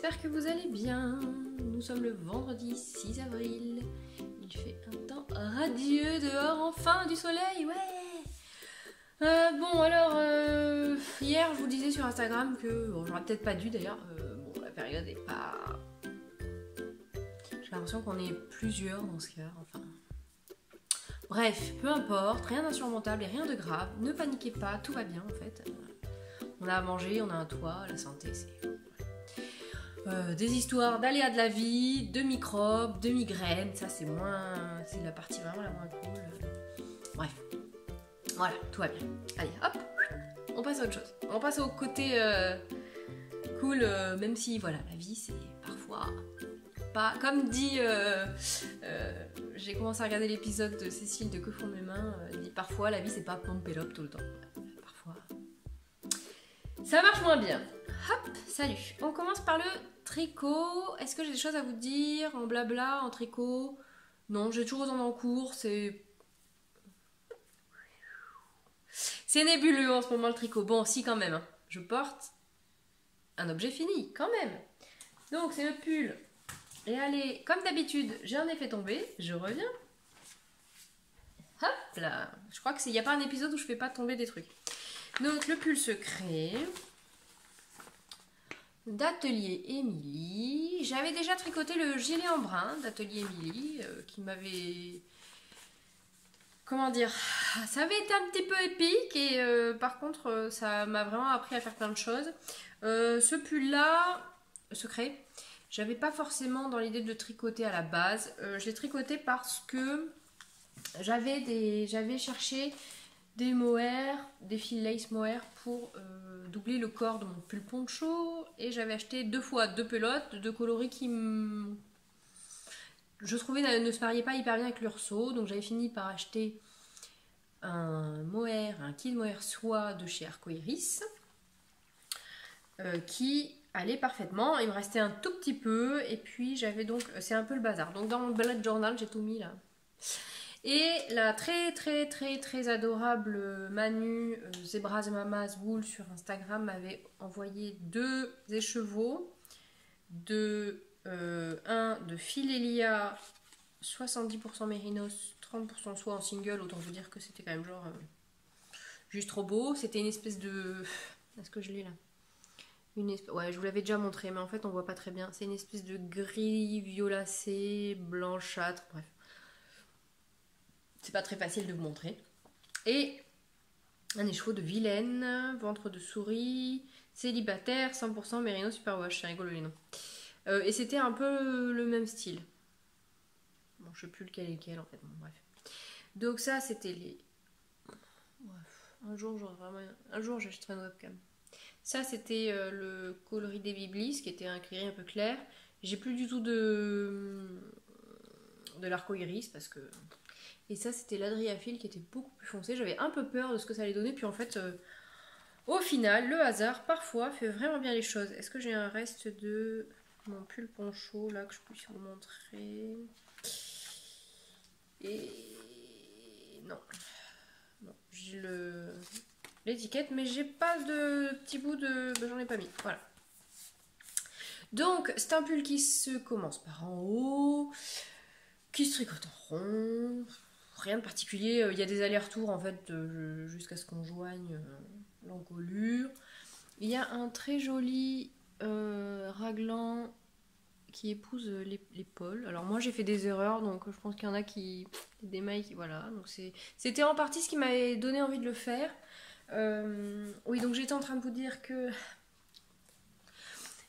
j'espère que vous allez bien. Nous sommes le vendredi 6 avril. Il fait un temps radieux dehors, enfin du soleil, ouais. Bon alors, hier je vous disais sur Instagram que, bon j'aurais peut-être pas dû d'ailleurs, bon la période est pas... J'ai l'impression qu'on est plusieurs dans ce cas, enfin... Bref, peu importe, rien d'insurmontable et rien de grave, ne paniquez pas, tout va bien en fait. On a à manger, on a un toit, la santé c'est... des histoires d'aléas de la vie, de microbes, de migraines, ça c'est moins... c'est la partie vraiment la moins cool. Bref, voilà, tout va bien. Allez, hop, on passe à autre chose. On passe au côté cool, même si voilà, la vie c'est parfois pas... Comme dit... j'ai commencé à regarder l'épisode de Cécile de Que font mes mains, elle dit parfois la vie c'est pas pump it up tout le temps. Parfois... ça marche moins bien. Hop, salut. On commence par le tricot. Est-ce que j'ai des choses à vous dire en blabla, en tricot? Non, j'ai toujours autant en cours, c'est nébuleux en ce moment le tricot. Bon, si quand même, hein. Je porte un objet fini, quand même. Donc c'est le pull. Et allez, comme d'habitude, j'ai un effet tombé, je reviens. Hop là. Je crois qu'il n'y a pas un épisode où je fais pas tomber des trucs. Donc le pull se crée. D'Atelier Émilie. J'avais déjà tricoté le gilet en brun d'Atelier Émilie qui m'avait... Comment dire? Ça avait été un petit peu épique et par contre ça m'a vraiment appris à faire plein de choses. Ce pull là, secret, j'avais pas forcément dans l'idée de tricoter à la base. Je l'ai tricoté parce que j'avais cherché des mohair, des fils lace mohair pour doubler le corps de mon pull poncho et j'avais acheté 2 fois 2 pelotes de coloris qui je trouvais ne se mariaient pas hyper bien avec l'urso, donc j'avais fini par acheter un mohair, un kit mohair soie de chez Arcoiris qui allait parfaitement. Il me restait un tout petit peu et puis j'avais donc, c'est un peu le bazar, donc dans mon bullet journal j'ai tout mis là. Et la très adorable Manu Zebras et Mamas Wool sur Instagram m'avait envoyé 2 écheveaux un de Philelia 70% mérinos 30% soie en single, autant vous dire que c'était quand même genre juste trop beau. C'était une espèce de... Est-ce que je l'ai là? Ouais, je vous l'avais déjà montré mais en fait on voit pas très bien. C'est une espèce de gris violacé, blanchâtre, bref. C'est pas très facile de vous montrer. Et un écheveau de vilaine, ventre de souris, célibataire, 100% mérino superwash, c'est rigolo les noms. Et c'était un peu le même style. Bon, je sais plus lequel est lequel en fait, bon, bref. Donc ça c'était les... Un jour j'achèterai une webcam. Ça c'était le coloris des Biblis, qui était un gris un peu clair. J'ai plus du tout de l'arco-iris parce que... Et ça, c'était l'Adriaphile qui était beaucoup plus foncé. J'avais un peu peur de ce que ça allait donner. Puis en fait, au final, le hasard, parfois, fait vraiment bien les choses. Est-ce que j'ai un reste de mon pull poncho, là, que je puisse vous montrer? Et... non. Non, j'ai l'étiquette, mais j'ai pas de petit bout de... Ben, j'en ai pas mis, voilà. Donc, c'est un pull qui se commence par en haut, qui se tricote en rond... Rien de particulier, il y a des allers-retours en fait jusqu'à ce qu'on joigne l'encolure. Il y a un très joli raglan qui épouse l'épaule. Alors moi j'ai fait des erreurs, donc je pense qu'il y en a qui... des mailles qui... voilà. Donc c'était en partie ce qui m'avait donné envie de le faire. Oui, donc j'étais en train de vous dire que...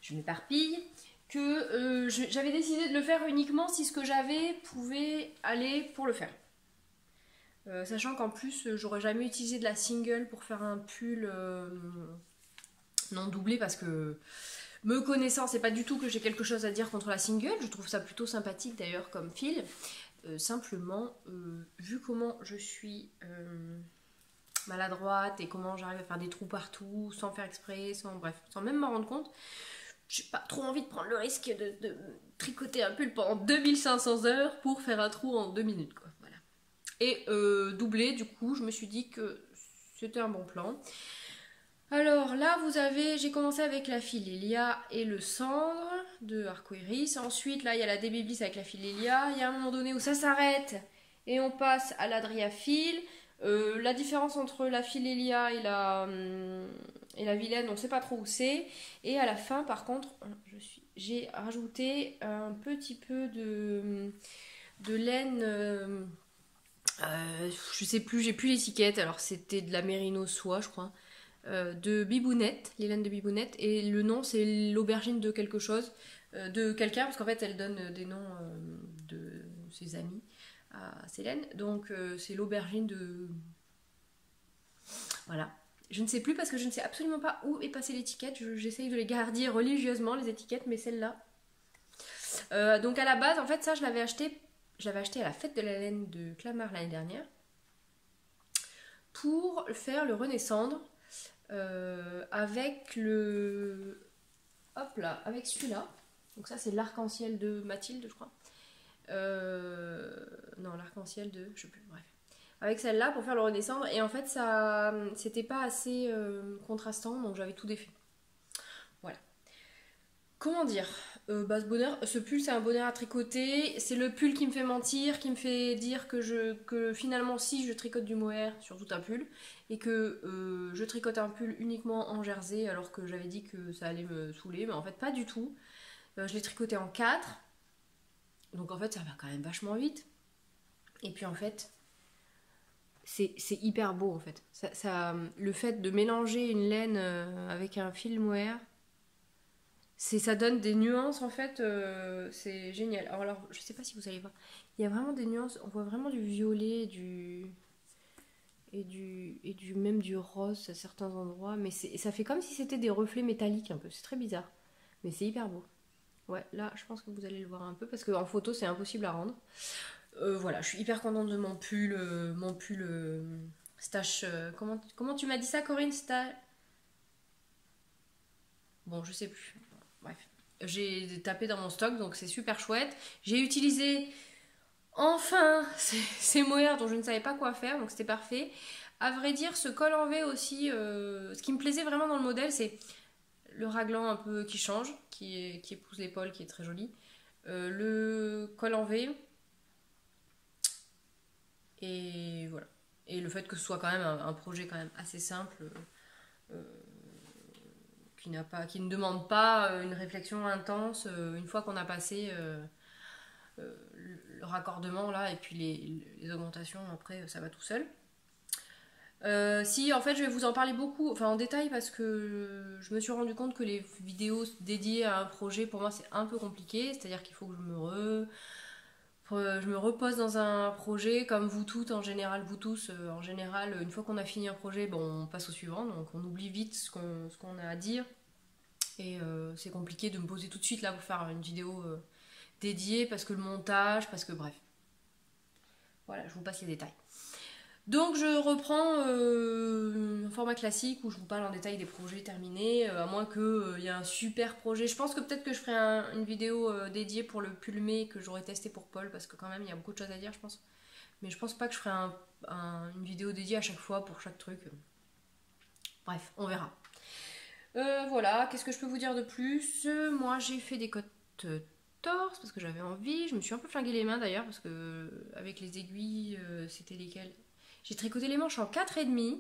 je m'éparpille. Que j'avais décidé de le faire uniquement si ce que j'avais pouvait aller pour le faire. Sachant qu'en plus j'aurais jamais utilisé de la single pour faire un pull non doublé parce que me connaissant c'est pas du tout que j'ai quelque chose à dire contre la single, je trouve ça plutôt sympathique d'ailleurs comme fil. Simplement vu comment je suis maladroite et comment j'arrive à faire des trous partout sans faire exprès, sans même m'en rendre compte, j'ai pas trop envie de prendre le risque de tricoter un pull pendant 2500 heures pour faire un trou en 2 minutes quoi. Et doublé, du coup, je me suis dit que c'était un bon plan. Alors là, vous avez, j'ai commencé avec la Philélia et le cendre de Arcoiris. Ensuite, là, il y a la Débéblis avec la Philélia. Il y a un moment donné où ça s'arrête et on passe à l'Adriaphile. La différence entre la Philélia et la Vilaine, on ne sait pas trop où c'est. Et à la fin, par contre, j'ai rajouté un petit peu de laine. Je sais plus, j'ai plus l'étiquette. Alors c'était de la mérino soie, je crois. De Bibounette, les laines de Bibounette, et le nom c'est l'aubergine de quelque chose, de quelqu'un, parce qu'en fait elle donne des noms de ses amis à ces laines, donc c'est l'aubergine de... Voilà. Je ne sais plus parce que je ne sais absolument pas où est passée l'étiquette, j'essaye de les garder religieusement les étiquettes, mais celle-là. Donc à la base, en fait ça je l'avais acheté à la fête de la laine de Clamart l'année dernière, pour faire le Renaissandre. Avec le... Hop là, avec celui-là. Donc ça c'est l'arc-en-ciel de Mathilde, je crois. Non, l'arc-en-ciel de... Je sais plus, bref. Avec celle-là pour faire le Renaissandre. Et en fait, ça c'était pas assez contrastant, donc j'avais tout défait. Voilà. Comment dire, ce pull c'est un bonheur à tricoter, c'est le pull qui me fait mentir, qui me fait dire que finalement si je tricote du mohair sur tout un pull et que je tricote un pull uniquement en jersey alors que j'avais dit que ça allait me saouler, mais en fait pas du tout. Je l'ai tricoté en 4, donc en fait ça va quand même vachement vite. Et puis en fait c'est hyper beau en fait. Le fait de mélanger une laine avec un fil mohair, ça donne des nuances en fait, c'est génial. Alors, je sais pas si vous allez voir, il y a vraiment des nuances, on voit vraiment du violet, même du rose à certains endroits, mais ça fait comme si c'était des reflets métalliques un peu, c'est très bizarre, mais c'est hyper beau. Ouais, là je pense que vous allez le voir un peu parce qu'en photo c'est impossible à rendre. Voilà, je suis hyper contente de mon pull, stache. Comment tu m'as dit ça, Corinne? Bon, je sais plus. Bref. J'ai tapé dans mon stock, donc c'est super chouette. J'ai utilisé enfin ces mohair dont je ne savais pas quoi faire, donc c'était parfait. À vrai dire, ce col en V aussi, ce qui me plaisait vraiment dans le modèle, c'est le raglan un peu qui change, qui épouse l'épaule, qui est très joli. Le col en V. Et voilà. Et le fait que ce soit quand même un projet quand même assez simple. Euh, qui ne demande pas une réflexion intense une fois qu'on a passé le raccordement là et puis les augmentations après ça va tout seul. Si en fait je vais vous en parler beaucoup, enfin en détail parce que je me suis rendu compte que les vidéos dédiées à un projet pour moi c'est un peu compliqué, c'est-à-dire qu'il faut que je me repose dans un projet comme vous toutes en général, vous tous en général, une fois qu'on a fini un projet, bon, on passe au suivant, donc on oublie vite ce qu'on a à dire. Et c'est compliqué de me poser tout de suite là pour faire une vidéo dédiée parce que le montage, parce que bref. Voilà, je vous passe les détails. Donc je reprends un format classique où je vous parle en détail des projets terminés, à moins qu'il y ait un super projet. Je pense que peut-être que je ferai une vidéo dédiée pour le pulmé que j'aurais testé pour Paul, parce que quand même il y a beaucoup de choses à dire je pense. Mais je pense pas que je ferai une vidéo dédiée à chaque fois pour chaque truc. Bref, on verra. Voilà, qu'est-ce que je peux vous dire de plus? Moi j'ai fait des côtes torse parce que j'avais envie. Je me suis un peu flingué les mains d'ailleurs parce que avec les aiguilles, c'était lesquelles? J'ai tricoté les manches en 4,5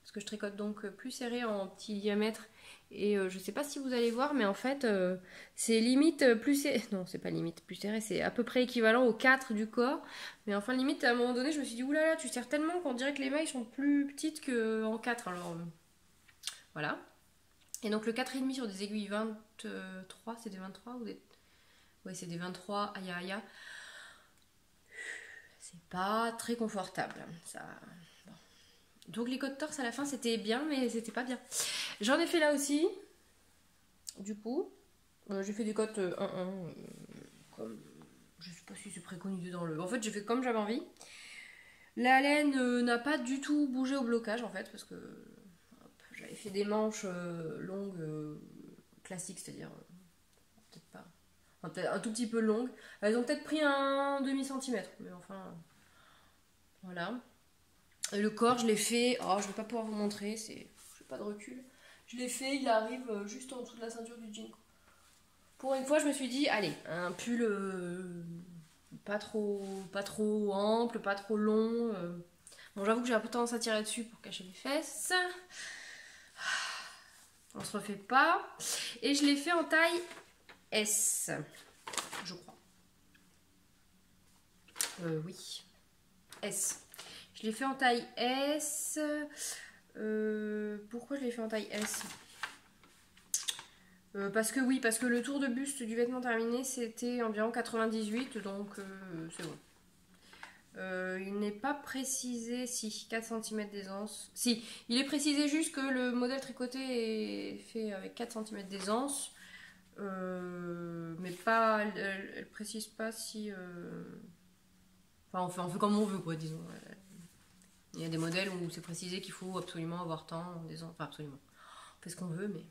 parce que je tricote donc plus serré en petit diamètre. Et je sais pas si vous allez voir, mais en fait, c'est limite plus serré. Non, c'est pas limite plus serré, c'est à peu près équivalent au 4 du corps. Mais enfin, limite, à un moment donné, je me suis dit, oulala, tu serres tellement qu'on dirait que les mailles sont plus petites qu'en 4. Alors, voilà. Et donc, le 4,5 sur des aiguilles 23, c'est des 23 ou des. Ouais, c'est des 23, aïe aïe aïe. C'est pas très confortable. Ça. Bon. Donc, les côtes torse à la fin, c'était bien, mais c'était pas bien. J'en ai fait là aussi. Du coup, j'ai fait des côtes 1-1. Comme. Je sais pas si c'est préconisé dans le. En fait, j'ai fait comme j'avais envie. La laine n'a pas du tout bougé au blocage en fait, parce que j'avais fait des manches longues classiques, c'est-à-dire peut-être pas. Enfin, peut-être un tout petit peu longues. Elles ont peut-être pris un demi-centimètre, mais enfin. Voilà. Et le corps, je l'ai fait. Oh, je vais pas pouvoir vous montrer, j'ai pas de recul. Je l'ai fait, il arrive juste en dessous de la ceinture du jean. Pour une fois, je me suis dit, allez, un pull pas trop ample, pas trop long. Bon, j'avoue que j'ai un peu tendance à tirer dessus pour cacher les fesses. On se refait pas. Et je l'ai fait en taille S, je crois. Oui, S. Je l'ai fait en taille S. Pourquoi je l'ai fait en taille S? Parce que oui, parce que le tour de buste du vêtement terminé, c'était environ 98, donc c'est bon. Il n'est pas précisé, si, 4 cm d'aisance. Si, il est précisé juste que le modèle tricoté est fait avec 4 cm d'aisance. Mais pas, elle précise pas si... Enfin, on fait comme on veut, quoi, disons. Il y a des modèles où c'est précisé qu'il faut absolument avoir tant d'aisance. Enfin, absolument. On fait ce qu'on veut, mais...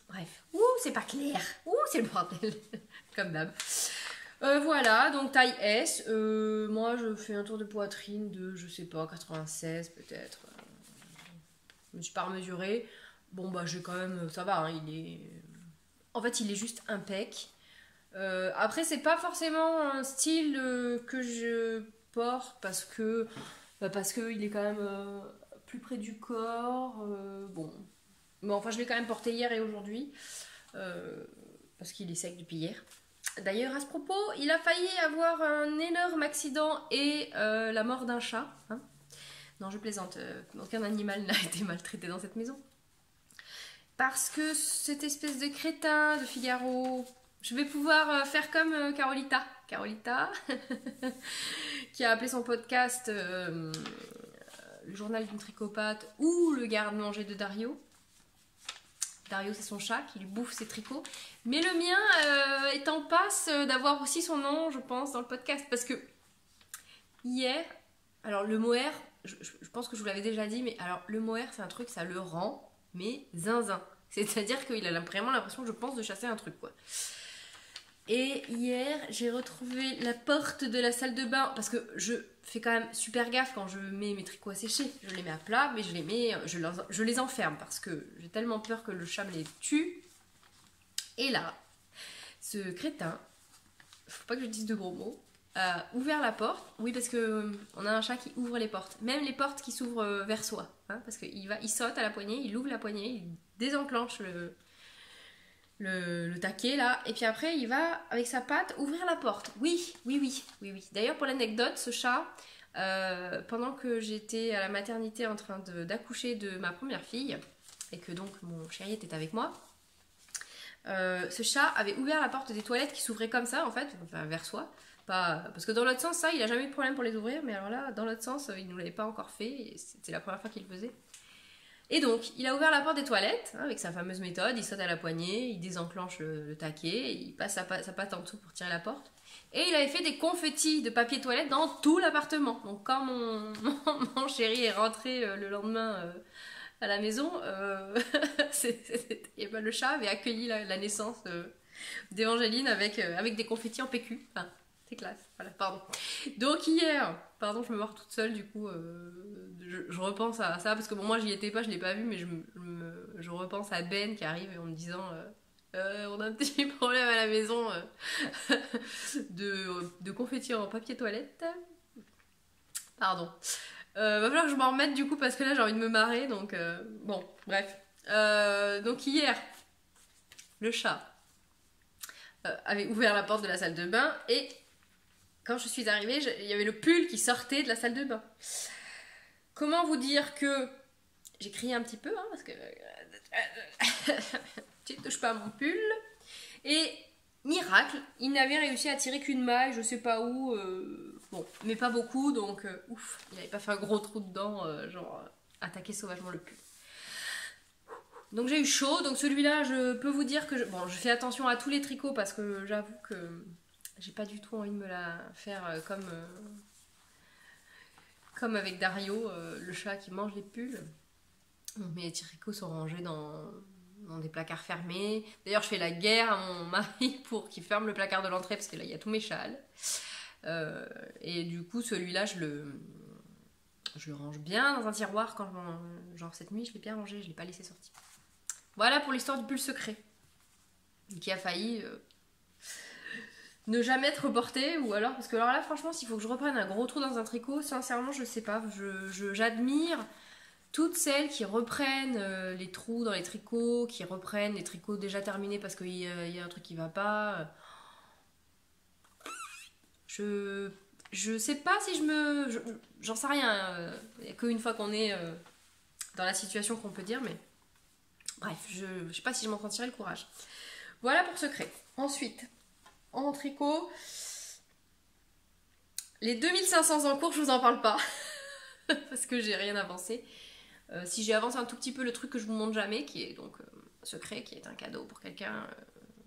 Bref. Ouh, c'est pas clair. Ouh, c'est le bordel. Comme d'hab. Voilà, donc taille S. Moi, je fais un tour de poitrine de, je sais pas, 96 peut-être. Je me suis pas remesurée. Bon, bah, j'ai quand même. Ça va, hein, il est. En fait, il est juste impec. Après, c'est pas forcément un style que je porte parce que. Parce qu'il est quand même plus près du corps. Bon. Mais enfin, je l'ai quand même porté hier et aujourd'hui. Parce qu'il est sec depuis hier. D'ailleurs, à ce propos, il a failli avoir un énorme accident et la mort d'un chat. Hein. Non, je plaisante. Aucun animal n'a été maltraité dans cette maison. Parce que cette espèce de crétin de Figaro, je vais pouvoir faire comme Carolita. Carolita, qui a appelé son podcast Le journal d'une tricopathe ou le garde-manger de Dario. Dario, c'est son chat qui lui bouffe ses tricots. Mais le mien est en passe d'avoir aussi son nom, je pense, dans le podcast. Parce que hier, alors le mohair, je pense que je vous l'avais déjà dit, mais alors le mohair, c'est un truc, ça le rend, mais zinzin. C'est-à-dire qu'il a vraiment l'impression, je pense, de chasser un truc, quoi. Et hier, j'ai retrouvé la porte de la salle de bain, parce que je fais quand même super gaffe quand je mets mes tricots à sécher. Je les mets à plat, mais je les enferme, parce que j'ai tellement peur que le chat me les tue. Et là, ce crétin, faut pas que je dise de gros mots, a ouvert la porte. Oui, parce que on a un chat qui ouvre les portes, même les portes qui s'ouvrent vers soi, hein, parce qu'il saute à la poignée, il ouvre la poignée, il désenclenche le taquet là, et puis après il va avec sa patte ouvrir la porte. Oui. D'ailleurs, pour l'anecdote, ce chat, pendant que j'étais à la maternité en train d'accoucher de ma première fille, et que donc mon chéri était avec moi, ce chat avait ouvert la porte des toilettes qui s'ouvrait comme ça en fait, enfin vers soi. Pas... Parce que dans l'autre sens, ça, il a jamais eu de problème pour les ouvrir, mais alors là, dans l'autre sens, il ne nous l'avait pas encore fait, et c'était la première fois qu'il le faisait. Et donc, il a ouvert la porte des toilettes, hein, avec sa fameuse méthode, il saute à la poignée, il désenclenche le taquet, il passe sa patte en dessous pour tirer la porte. Et il avait fait des confettis de papier toilette dans tout l'appartement. Donc quand mon chéri est rentré le lendemain à la maison, le chat avait accueilli la naissance d'Évangéline avec des confettis en PQ. Enfin, c'est classe. Voilà, pardon. Donc hier, pardon, je me mords toute seule, du coup, je repense à ça, parce que bon, moi j'y étais pas, je l'ai pas vu, mais je repense à Ben qui arrive en me disant on a un petit problème à la maison de confettis en papier toilette. Pardon. Va falloir que je m'en remette du coup, parce que là j'ai envie de me marrer, donc bon, bref. Donc hier, le chat avait ouvert la porte de la salle de bain et quand je suis arrivée, il y avait le pull qui sortait de la salle de bain. Comment vous dire que j'ai crié un petit peu, hein, parce que tu ne touches pas à mon pull. Et miracle, il n'avait réussi à tirer qu'une maille, je sais pas où, bon, mais pas beaucoup, donc ouf, il n'avait pas fait un gros trou dedans, attaquer sauvagement le pull. Donc j'ai eu chaud, donc celui-là, je peux vous dire que je fais attention à tous les tricots parce que j'avoue que j'ai pas du tout envie de me la faire comme avec Dario, le chat qui mange les pulls. Donc mes tricots sont rangés dans des placards fermés. D'ailleurs, je fais la guerre à mon mari pour qu'il ferme le placard de l'entrée parce que là, il y a tous mes châles. Et du coup, celui-là, je le range bien dans un tiroir. Genre cette nuit, je l'ai bien rangé, je l'ai pas laissé sortir. Voilà pour l'histoire du pull secret. Qui a failli ne jamais être reporté. Ou alors, parce que alors là, franchement, s'il faut que je reprenne un gros trou dans un tricot, sincèrement, je sais pas. J'admire toutes celles qui reprennent les trous dans les tricots, qui reprennent les tricots déjà terminés parce qu'il y a un truc qui va pas. Je sais pas si j'en sais rien. Il n'y a qu'une fois qu'on est dans la situation qu'on peut dire, mais bref, je sais pas si je m'en sentirais le courage. Voilà pour secret. Ensuite, en tricot, les 2500 en cours, je vous en parle pas parce que j'ai rien avancé. Si j'ai avancé un tout petit peu le truc que je vous montre jamais, qui est donc secret, qui est un cadeau pour quelqu'un,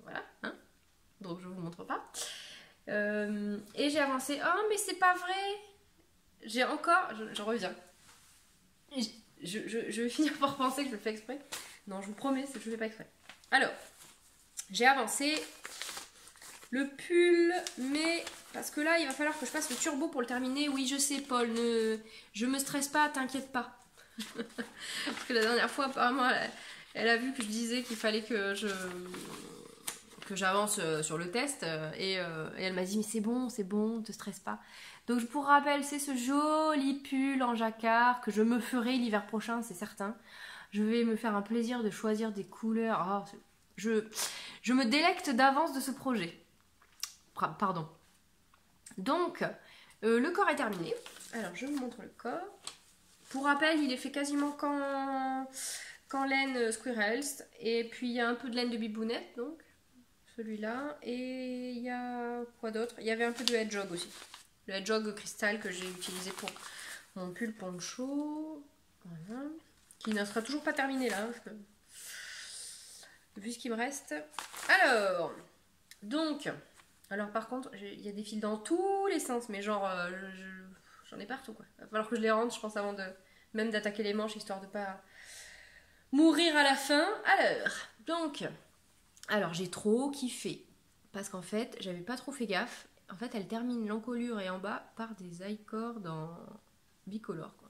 voilà, hein, donc je vous montre pas. Et j'ai avancé. Oh, mais c'est pas vrai! J'ai encore. Je reviens. Je vais finir par penser que je le fais exprès. Non, je vous promets, je le fais pas exprès. Alors, j'ai avancé le pull, mais parce que là, il va falloir que je fasse le turbo pour le terminer. Oui, je sais, Paul, je me stresse pas, t'inquiète pas. Parce que la dernière fois, apparemment, elle a vu que je disais qu'il fallait que j'avance sur le test et elle m'a dit mais c'est bon, te stresse pas. Donc pour rappel, c'est ce joli pull en jacquard que je me ferai l'hiver prochain, c'est certain. Je vais me faire un plaisir de choisir des couleurs. Oh, je me délecte d'avance de ce projet. Pardon. Donc le corps est terminé. Alors je vous montre le corps. Pour rappel, il est fait quasiment qu'en laine Squirrels et puis il y a un peu de laine de bibounette donc. Celui-là, et il y a quoi d'autre? Il y avait un peu de hedgehog aussi, le hedgehog cristal que j'ai utilisé pour mon pull poncho, voilà, qui ne sera toujours pas terminé là, parce que vu ce qu'il me reste. Alors, donc, par contre, il y a des fils dans tous les sens, mais genre, j'en ai partout quoi. Il va falloir que je les rentre, je pense, avant même d'attaquer les manches, histoire de pas mourir à la fin. Alors, j'ai trop kiffé parce qu'en fait, j'avais pas trop fait gaffe. En fait, elle termine l'encolure et en bas par des I-cords en bicolore, quoi.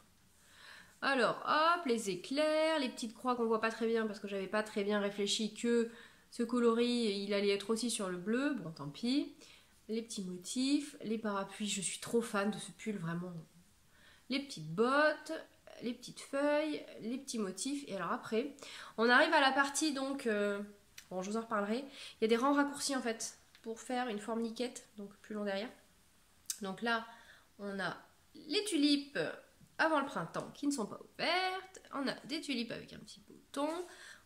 Alors, hop, les éclairs, les petites croix qu'on voit pas très bien parce que j'avais pas très bien réfléchi que ce coloris, il allait être aussi sur le bleu. Bon, tant pis. Les petits motifs, les parapluies, je suis trop fan de ce pull, vraiment. Les petites bottes, les petites feuilles, les petits motifs. Et alors après, on arrive à la partie donc... bon, je vous en reparlerai. Il y a des rangs raccourcis en fait pour faire une forme liquette, donc plus long derrière. Donc là, on a les tulipes avant le printemps qui ne sont pas ouvertes. On a des tulipes avec un petit bouton.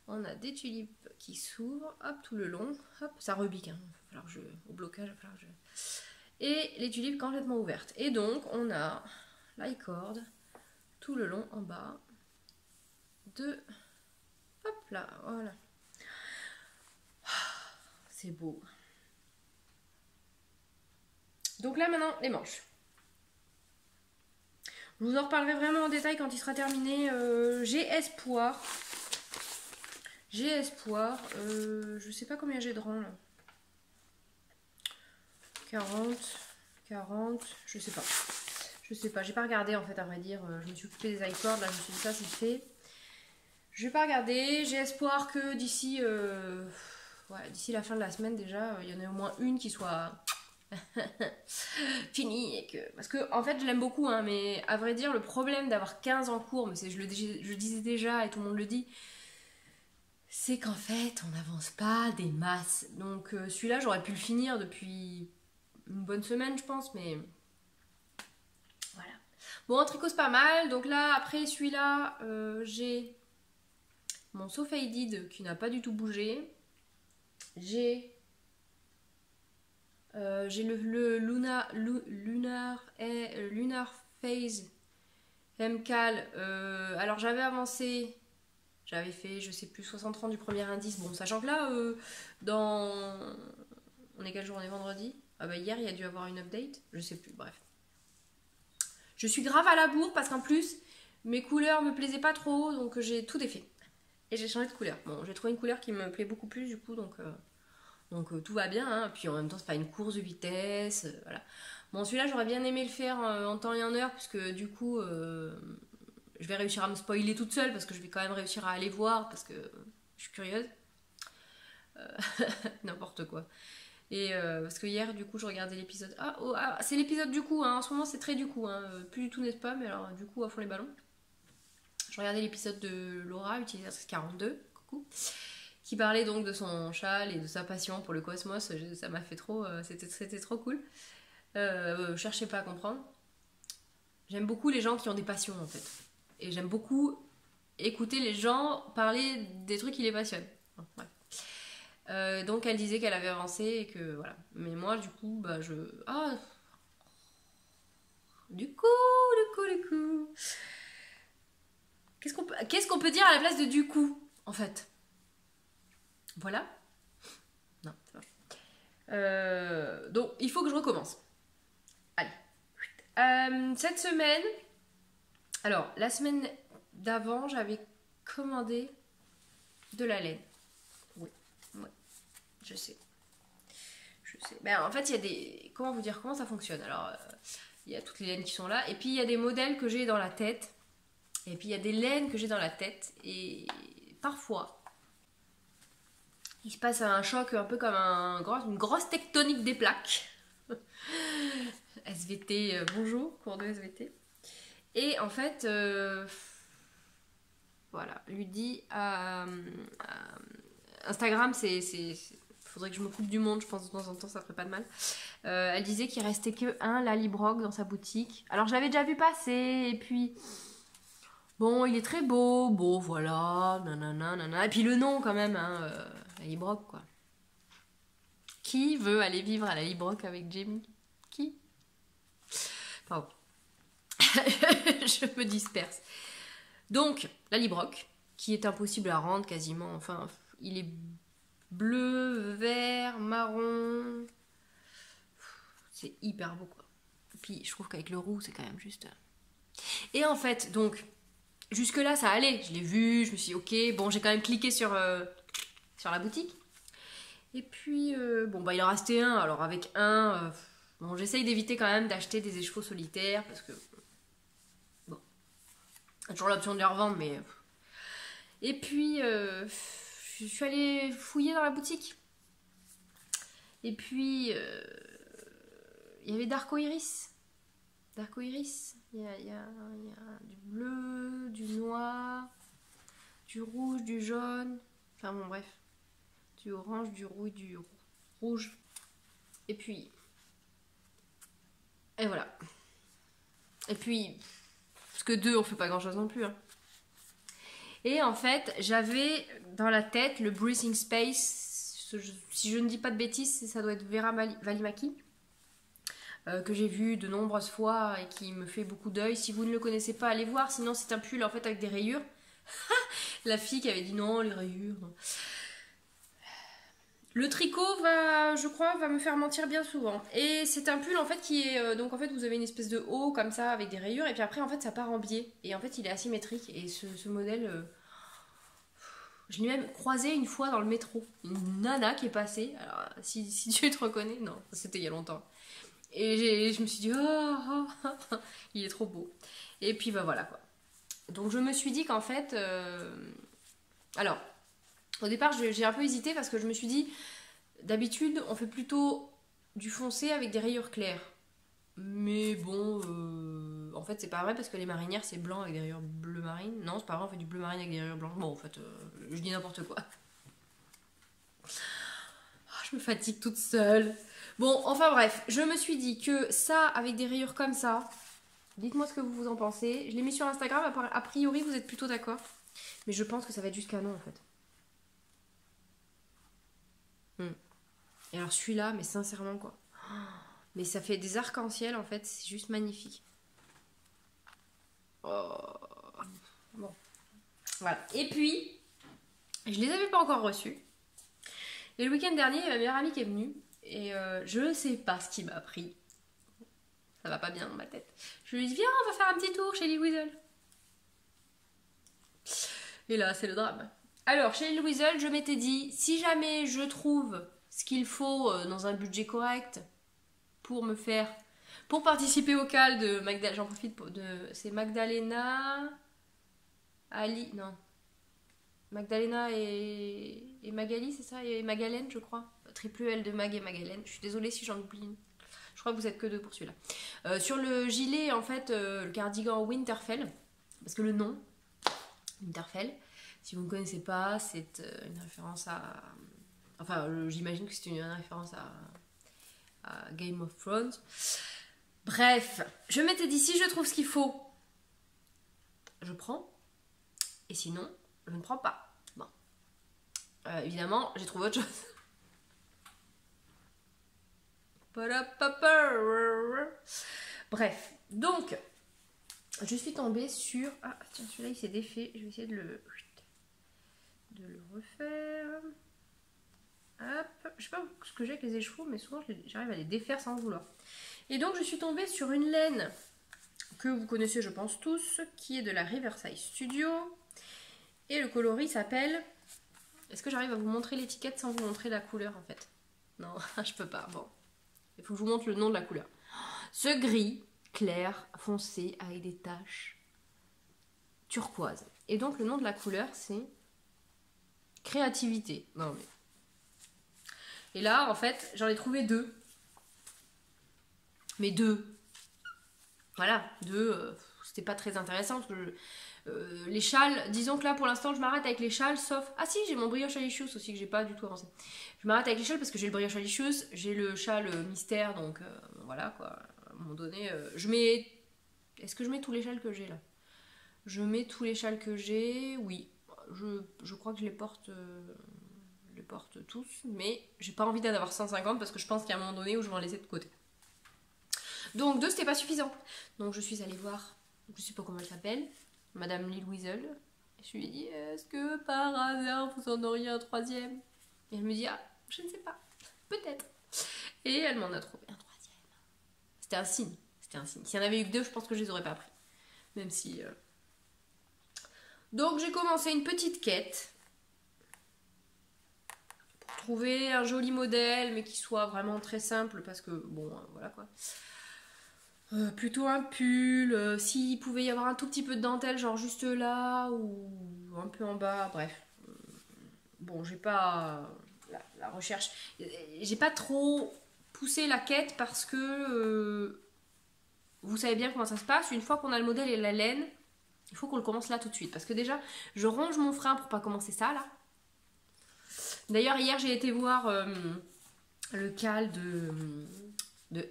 On a des tulipes qui s'ouvrent, hop, tout le long. Hop, ça rebique, hein. Il va falloir que au blocage, il va falloir que Et les tulipes complètement ouvertes. Et donc, on a l'i-cord tout le long en bas de... Hop là, voilà. C'est beau. Donc là maintenant les manches. Je vous en reparlerai vraiment en détail quand il sera terminé. J'ai espoir. Je sais pas combien j'ai de rangs là. 40, je sais pas. J'ai pas regardé en fait à vrai dire. Je me suis occupée des i-cords, là je me suis dit ça c'est fait. Je vais pas regarder. J'ai espoir que d'ici d'ici la fin de la semaine déjà, il y en ait au moins une qui soit finie et que... Parce que en fait je l'aime beaucoup hein, mais à vrai dire le problème d'avoir 15 en cours, mais je le disais déjà et tout le monde le dit, c'est qu'en fait on n'avance pas des masses. Donc celui-là j'aurais pu le finir depuis une bonne semaine je pense, mais voilà. Bon en tricot c'est pas mal. Donc là après celui-là j'ai mon So Faded qui n'a pas du tout bougé. J'ai le Lunar Phase MCAL. Alors j'avais avancé, j'avais fait je sais plus 60-30 du premier indice. Bon, sachant que là on est quel jour? On est vendredi. Ah bah hier il y a dû avoir une update, je sais plus, bref. Je suis grave à la bourre parce qu'en plus mes couleurs me plaisaient pas trop, donc j'ai tout défait et j'ai changé de couleur. Bon, j'ai trouvé une couleur qui me plaît beaucoup plus du coup, donc tout va bien, hein. Puis en même temps c'est pas une course de vitesse, voilà. Bon celui-là j'aurais bien aimé le faire en temps et en heure, puisque du coup je vais réussir à me spoiler toute seule, parce que je vais quand même réussir à aller voir, parce que Je suis curieuse. N'importe quoi. Et parce que hier, du coup, je regardais l'épisode. C'est l'épisode du coup, hein. En ce moment, c'est très du coup. Hein. Plus du tout, n'est-ce pas? Mais alors, du coup, à fond les ballons. Je regardais l'épisode de Laura, utilisatrice 42, coucou, qui parlait donc de son châle et de sa passion pour le cosmos. Ça m'a fait trop. C'était trop cool. Cherchez pas à comprendre. J'aime beaucoup les gens qui ont des passions, en fait. Et j'aime beaucoup écouter les gens parler des trucs qui les passionnent. Bon, bref. Donc elle disait qu'elle avait avancé et que voilà. Mais moi du coup du coup. Qu'est-ce qu'on peut dire à la place de du coup en fait? Voilà. Non, c'est pas. Donc il faut que je recommence. Allez. Cette semaine. Alors la semaine d'avant j'avais commandé de la laine. Oui. Je sais. Ben, en fait, il y a des... Comment vous dire? Comment ça fonctionne? Alors, il y a toutes les laines qui sont là. Et puis, il y a des modèles que j'ai dans la tête. Et puis, il y a des laines que j'ai dans la tête. Et parfois, il se passe un choc un peu comme une grosse tectonique des plaques. SVT, bonjour, cours de SVT. Et en fait, voilà, lui dit... Instagram, faudrait que je me coupe du monde, je pense de temps en temps, ça ferait pas de mal. Elle disait qu'il restait que un Lallybroch dans sa boutique. Alors je l'avais déjà vu passer, et puis... Bon, il est très beau, bon voilà, nanana. Et puis le nom quand même, hein, Lallybroch quoi. Qui veut aller vivre à Lallybroch avec Jamie? Qui? Pardon. Je me disperse. Donc, Lallybroch, qui est impossible à rendre quasiment, enfin, il est... bleu, vert, marron. C'est hyper beau quoi. Et puis je trouve qu'avec le roux c'est quand même juste... Et en fait donc jusque là ça allait. Je l'ai vu, je me suis dit ok. Bon j'ai quand même cliqué sur la boutique. Et puis il en restait un. Alors avec bon j'essaye d'éviter quand même d'acheter des écheveaux solitaires. Parce que bon il y a toujours l'option de les revendre mais... Et puis je suis allée fouiller dans la boutique. Et puis, il y avait d'Arco Iris. D'Arco Iris. Il y a du bleu, du noir, du rouge, du jaune. Enfin bon, bref. Du orange, du rouge. Et puis... Et voilà. Et puis... Parce que deux, on fait pas grand chose non plus. Hein. Et en fait, j'avais dans la tête le Breathing Space... Si je ne dis pas de bêtises, ça doit être Vera Valimaki, que j'ai vu de nombreuses fois et qui me fait beaucoup d'œil. Si vous ne le connaissez pas, allez voir. Sinon, c'est un pull en fait avec des rayures. La fille qui avait dit non, les rayures. Le tricot je crois, va me faire mentir bien souvent. Et c'est un pull en fait qui est... donc en fait, vous avez une espèce de haut comme ça avec des rayures. Et puis après, en fait, ça part en biais. Et en fait, il est asymétrique. Et ce modèle... Je l'ai même croisé une fois dans le métro. Une nana qui est passée. Alors, si tu te reconnais, non, c'était il y a longtemps. Et je me suis dit, il est trop beau. Et puis, voilà quoi. Donc, je me suis dit qu'en fait. Alors, au départ, j'ai un peu hésité parce que je me suis dit, d'habitude, on fait plutôt du foncé avec des rayures claires. Mais bon, en fait, c'est pas vrai parce que les marinières, c'est blanc avec des rayures bleu marine. Non, c'est pas vrai, on fait du bleu marine avec des rayures blanches. Bon, en fait, je dis n'importe quoi. Je me fatigue toute seule. Bon, enfin bref, je me suis dit que ça, avec des rayures comme ça, dites-moi ce que vous en pensez. Je l'ai mis sur Instagram, a priori, vous êtes plutôt d'accord. Mais je pense que ça va être juste canon, en fait. Et alors celui-là, mais sincèrement, quoi. Mais ça fait des arcs-en-ciel, en fait, c'est juste magnifique. Oh. Bon. Voilà. Et puis, je les avais pas encore reçus. Et le week-end dernier, ma meilleure amie qui est venue. Et je ne sais pas ce qui m'a pris. Ça va pas bien dans ma tête. Je lui dis, viens, on va faire un petit tour chez Lil Weasel. Et là, c'est le drame. Alors, chez Lil Weasel, je m'étais dit, si jamais je trouve ce qu'il faut dans un budget correct pour participer au cal de Magdalena, j'en profite c'est Magdalena Ali, non. Magdalena et Magali, c'est ça? Et Magalène, je crois. Triple L de Mag et Magalène. Je suis désolée si j'en oublie une. Je crois que vous êtes que deux pour celui-là. Sur le gilet, en fait, le cardigan Winterfell, parce que le nom, Winterfell, si vous ne connaissez pas, c'est une référence à... Enfin, j'imagine que c'est une référence à Game of Thrones. Bref, je m'étais dit, si je trouve ce qu'il faut, je prends. Et sinon, je ne prends pas. Bon. Évidemment, j'ai trouvé autre chose. Bref, donc, je suis tombée sur... Ah, tiens, celui-là, il s'est défait. Je vais essayer de le refaire. Hop. Je sais pas ce que j'ai avec les écheveaux, mais souvent, j'arrive à les défaire sans vouloir. Et donc, je suis tombée sur une laine que vous connaissez, je pense, tous, qui est de la Riverside Studio. Et le coloris s'appelle... Est-ce que j'arrive à vous montrer l'étiquette sans vous montrer la couleur, en fait? Non, je peux pas. Bon. Il faut que je vous montre le nom de la couleur. Ce gris clair, foncé, avec des taches turquoise. Et donc, le nom de la couleur, c'est Créativité. Non, mais... Et là, en fait, j'en ai trouvé deux. Mais deux. Voilà, deux. C'était pas très intéressant parce que les châles, disons que là pour l'instant je m'arrête avec les châles, sauf... Ah si, j'ai mon brioche alicious aussi que j'ai pas du tout avancé. Je m'arrête avec les châles parce que j'ai le brioche alicious, j'ai le châle mystère, donc voilà quoi. À un moment donné, je mets... Est-ce que je mets tous les châles que j'ai là? Je mets tous les châles que j'ai, oui. Je crois que je les porte tous, mais j'ai pas envie d'en avoir 150 parce que je pense qu'il y a un moment donné où je vais en laisser de côté. Donc deux, c'était pas suffisant. Donc je suis allée voir, je sais pas comment elle s'appelle, Madame Lil Weasel. Et je lui ai dit, est-ce que par hasard vous en auriez un troisième? Et elle me dit, ah, je ne sais pas, peut-être. Et elle m'en a trouvé un troisième. C'était un signe, c'était un signe. S'il y en avait eu que deux, je pense que je les aurais pas pris. Même si... Donc j'ai commencé une petite quête pour trouver un joli modèle, mais qui soit vraiment très simple, parce que, bon, voilà quoi. Plutôt un pull, s'il pouvait y avoir un tout petit peu de dentelle, genre juste là, ou un peu en bas, bref. Bon, j'ai pas... La recherche... J'ai pas trop poussé la quête parce que... vous savez bien comment ça se passe, une fois qu'on a le modèle et la laine, il faut qu'on le commence là tout de suite. Parce que déjà, je ronge mon frein pour pas commencer ça, là. D'ailleurs, hier, j'ai été voir le cal de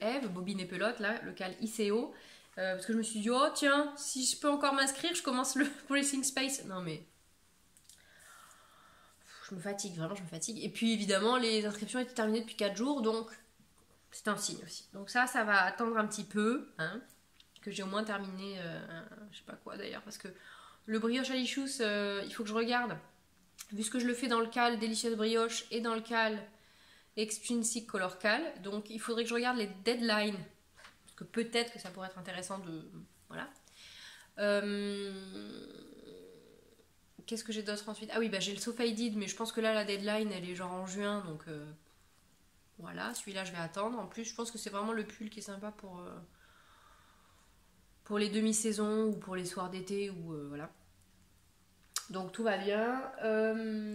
Eve, Bobine et Pelote, là, le cal ICO. Parce que je me suis dit, oh tiens, si je peux encore m'inscrire, je commence le Breathing Space. Non mais... Je me fatigue, vraiment, je me fatigue. Et puis, évidemment, les inscriptions étaient terminées depuis 4 jours, donc c'est un signe aussi. Donc ça va attendre un petit peu, hein, que j'ai au moins terminé, je sais pas quoi d'ailleurs, parce que le brioche alicious, il faut que je regarde. Vu ce que je le fais dans le cal Delicious Brioche et dans le cal Extrinsic Color Cal, donc il faudrait que je regarde les deadlines, parce que peut-être que ça pourrait être intéressant de... Voilà. Qu'est-ce que j'ai d'autre ensuite? Ah oui, bah j'ai le So Faded, mais je pense que là la deadline elle est genre en juin, donc voilà, celui-là je vais attendre. En plus je pense que c'est vraiment le pull qui est sympa pour les demi-saisons ou pour les soirs d'été, ou voilà. Donc tout va bien.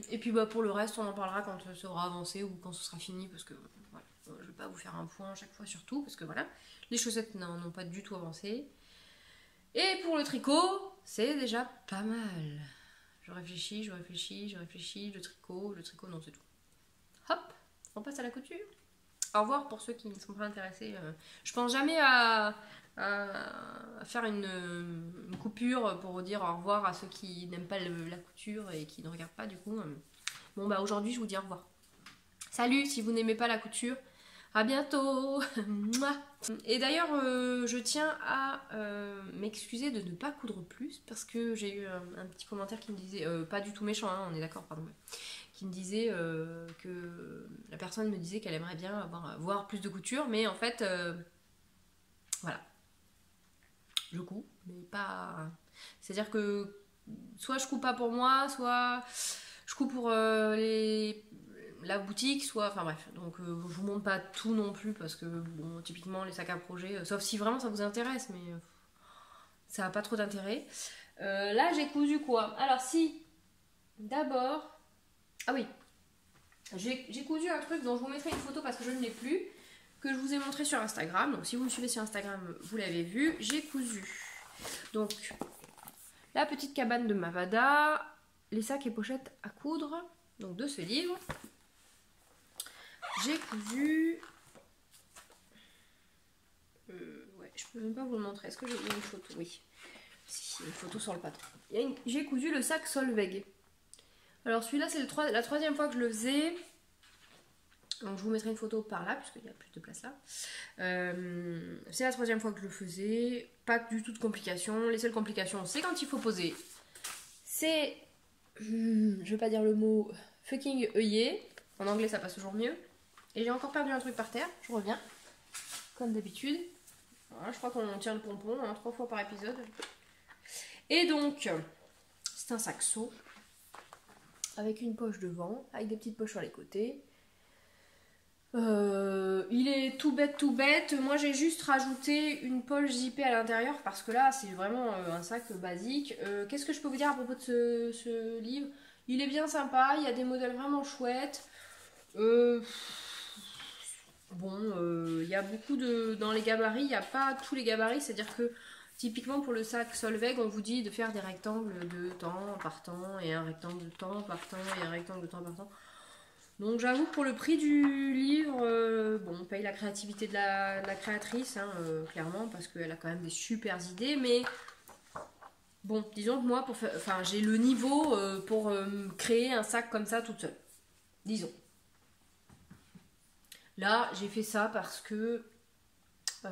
Et puis bah, pour le reste, on en parlera quand ça sera avancé ou quand ce sera fini, parce que voilà, je vais pas vous faire un point à chaque fois surtout, parce que voilà, les chaussettes n'ont pas du tout avancé. Et pour le tricot, c'est déjà pas mal. Je réfléchis, le tricot, non c'est tout. Hop, on passe à la couture. Au revoir pour ceux qui ne sont pas intéressés. Je pense jamais à faire une coupure pour dire au revoir à ceux qui n'aiment pas la couture et qui ne regardent pas du coup. Bon bah aujourd'hui je vous dis au revoir. Salut si vous n'aimez pas la couture. À bientôt. Et d'ailleurs je tiens à m'excuser de ne pas coudre plus parce que j'ai eu un petit commentaire qui me disait, pas du tout méchant hein, on est d'accord pardon, qui me disait que la personne me disait qu'elle aimerait bien voir plus de couture, mais en fait voilà, je couds, mais pas... C'est-à-dire que soit je couds pas pour moi, soit je couds pour la boutique, soit... Enfin bref, donc je vous montre pas tout non plus, parce que bon, typiquement les sacs à projet, sauf si vraiment ça vous intéresse, mais ça n'a pas trop d'intérêt. Là j'ai cousu quoi? Alors si D'abord, ah oui, j'ai cousu un truc dont je vous mettrai une photo parce que je ne l'ai plus, que je vous ai montré sur Instagram. Donc si vous me suivez sur Instagram, vous l'avez vu. J'ai cousu donc la petite cabane de Mavada, les sacs et pochettes à coudre, donc de ce livre. J'ai cousu... ouais, je peux même pas vous le montrer. Est-ce que j'ai une photo? Oui. Si, il y a une photo sur le patron. J'ai cousu le sac Solveig. Alors celui-là, c'est la troisième fois que je le faisais. Donc je vous mettrai une photo par là, puisqu'il y a plus de place là. C'est la troisième fois que je le faisais. Pas du tout de complications. Les seules complications, c'est quand il faut poser. C'est... je vais pas dire le mot fucking œillet. En anglais, ça passe toujours mieux. Et j'ai encore perdu un truc par terre. Je reviens. Comme d'habitude. Voilà, je crois qu'on tient le pompon, hein, 3 fois par épisode. Et donc, c'est un sac seau. Avec une poche devant. Avec des petites poches sur les côtés. Il est tout bête. Moi j'ai juste rajouté une poche zippée à l'intérieur parce que là c'est vraiment un sac basique. Qu'est-ce que je peux vous dire à propos de ce livre? Il est bien sympa, il y a des modèles vraiment chouettes. Bon, il y a beaucoup de... Dans les gabarits, il n'y a pas tous les gabarits, c'est-à-dire que typiquement pour le sac Solveig, on vous dit de faire des rectangles de temps par temps et un rectangle de temps par temps et un rectangle de temps par temps. Donc j'avoue que pour le prix du livre, bon, on paye la créativité de la créatrice, hein, clairement, parce qu'elle a quand même des super idées, mais bon, disons que moi, enfin, j'ai le niveau pour créer un sac comme ça toute seule, disons. Là, j'ai fait ça parce que... en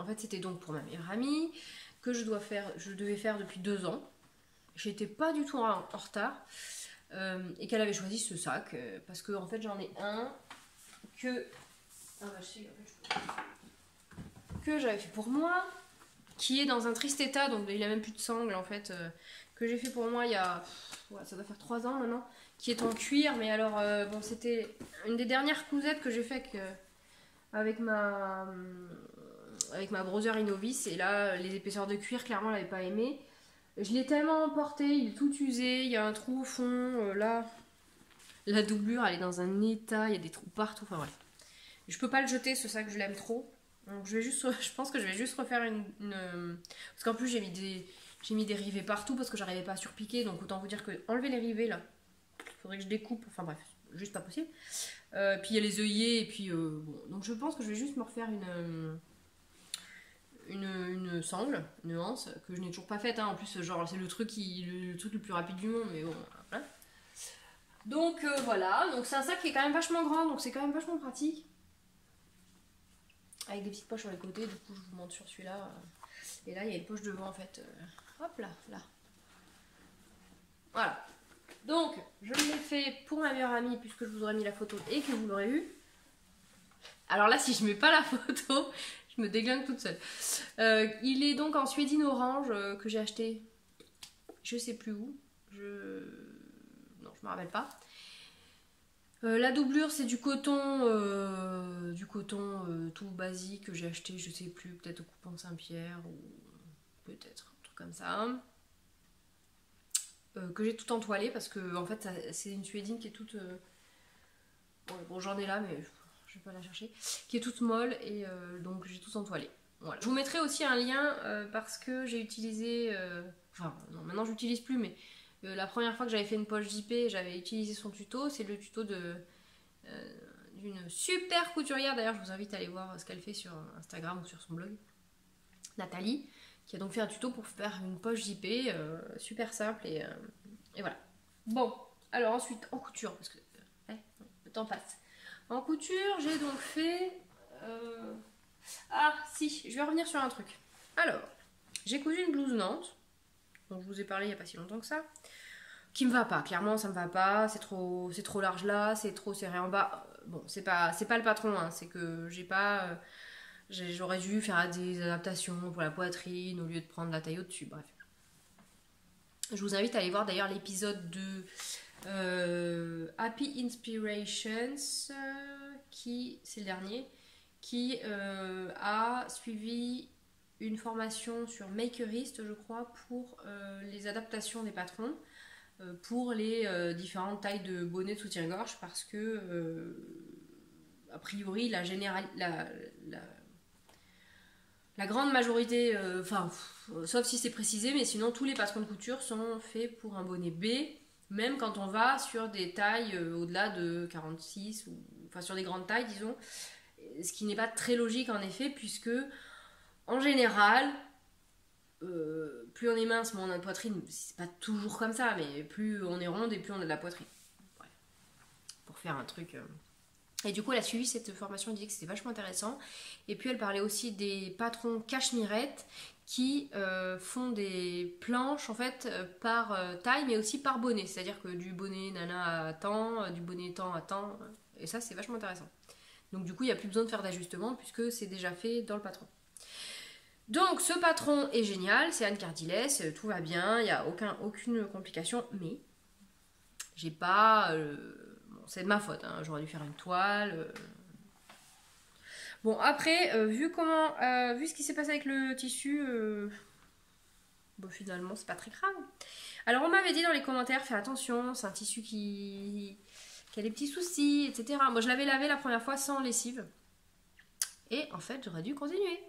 fait, c'était donc pour ma meilleure amie, que je devais faire depuis 2 ans. J'étais pas du tout en retard et qu'elle avait choisi ce sac parce que en fait j'en ai un que j'avais fait pour moi, qui est dans un triste état, donc il a même plus de sangle en fait, que j'ai fait pour moi il y a ouais, ça doit faire 3 ans maintenant, qui est en cuir, mais alors bon, c'était une des dernières cousettes que j'ai fait avec ma brother Innovis, et là les épaisseurs de cuir clairement elle n'avait pas aimé. Je l'ai tellement emporté, il est tout usé, il y a un trou au fond, là, la doublure elle est dans un état, il y a des trous partout, enfin bref. Je peux pas le jeter ce sac, je l'aime trop. Donc je pense que je vais juste refaire une... Parce qu'en plus j'ai mis des rivets partout parce que j'arrivais pas à surpiquer, donc autant vous dire que enlever les rivets là, il faudrait que je découpe, enfin bref, juste pas possible. Puis il y a les œillets, et puis bon, donc je pense que je vais juste me refaire une sangle, une anse, que je n'ai toujours pas faite, hein. En plus genre c'est le truc le plus rapide du monde, mais bon voilà. Donc voilà, donc c'est un sac qui est quand même vachement grand, donc c'est quand même vachement pratique, avec des petites poches sur les côtés. Du coup je vous montre sur celui-là, et là il y a une poche devant en fait, hop là, voilà. Donc je l'ai fait pour ma meilleure amie puisque je vous aurais mis la photo et que vous l'aurez vu. Alors là si je mets pas la photo, je me déglingue toute seule. Il est donc en suédine orange, que j'ai acheté, je sais plus où, non je me rappelle pas. La doublure c'est du coton tout basique que j'ai acheté, je sais plus, peut-être au coupon Saint-Pierre ou peut-être un truc comme ça. Que j'ai tout entoilé parce que en fait c'est une suédine qui est toute... ouais, bon j'en ai là mais je vais pas la chercher, qui est toute molle, et donc j'ai tout entoilé. Voilà. Je vous mettrai aussi un lien parce que j'ai utilisé, enfin non maintenant je l'utilise plus, mais la première fois que j'avais fait une poche zippée j'avais utilisé son tuto, c'est le tuto d'une super couturière, d'ailleurs je vous invite à aller voir ce qu'elle fait sur Instagram ou sur son blog, Nathalie, qui a donc fait un tuto pour faire une poche zippée, super simple, et voilà. Bon, alors ensuite en couture, parce que le temps passe. En couture, j'ai donc fait... Ah, si, je vais revenir sur un truc. Alors, j'ai cousu une blouse Nantes, dont je vous ai parlé il n'y a pas si longtemps que ça, qui me va pas, clairement ça me va pas, c'est trop large là, c'est trop serré en bas. Bon, c'est pas le patron, hein, c'est que j'ai pas... j'aurais dû faire des adaptations pour la poitrine au lieu de prendre la taille au-dessus, bref. Je vous invite à aller voir d'ailleurs l'épisode de Happy Inspirations, qui c'est le dernier, qui a suivi une formation sur Makerist, je crois, pour les adaptations des patrons, pour les différentes tailles de bonnets de soutien-gorge, parce que, a priori, la grande majorité, sauf si c'est précisé, mais sinon tous les patrons de couture sont faits pour un bonnet B, même quand on va sur des tailles au-delà de 46, enfin sur des grandes tailles, disons, ce qui n'est pas très logique en effet, puisque en général, plus on est mince, moins on a de poitrine, c'est pas toujours comme ça, mais plus on est ronde et plus on a de la poitrine. Ouais. Pour faire un truc... Et du coup, elle a suivi cette formation, elle disait que c'était vachement intéressant. Et puis, elle parlait aussi des patrons cachemirettes qui font des planches, en fait, par taille, mais aussi par bonnet. C'est-à-dire que du bonnet nana à temps, du bonnet temps à temps. Et ça, c'est vachement intéressant. Donc, du coup, il n'y a plus besoin de faire d'ajustement puisque c'est déjà fait dans le patron. Donc, ce patron est génial. C'est Anne Cardilès, tout va bien, il n'y a aucune complication. Mais, j'ai pas... c'est de ma faute, hein. J'aurais dû faire une toile. Bon, après, vu ce qui s'est passé avec le tissu, finalement, c'est pas très grave. Alors, on m'avait dit dans les commentaires, fais attention, c'est un tissu qui a des petits soucis, etc. Moi, je l'avais lavé la première fois sans lessive. Et en fait, j'aurais dû continuer.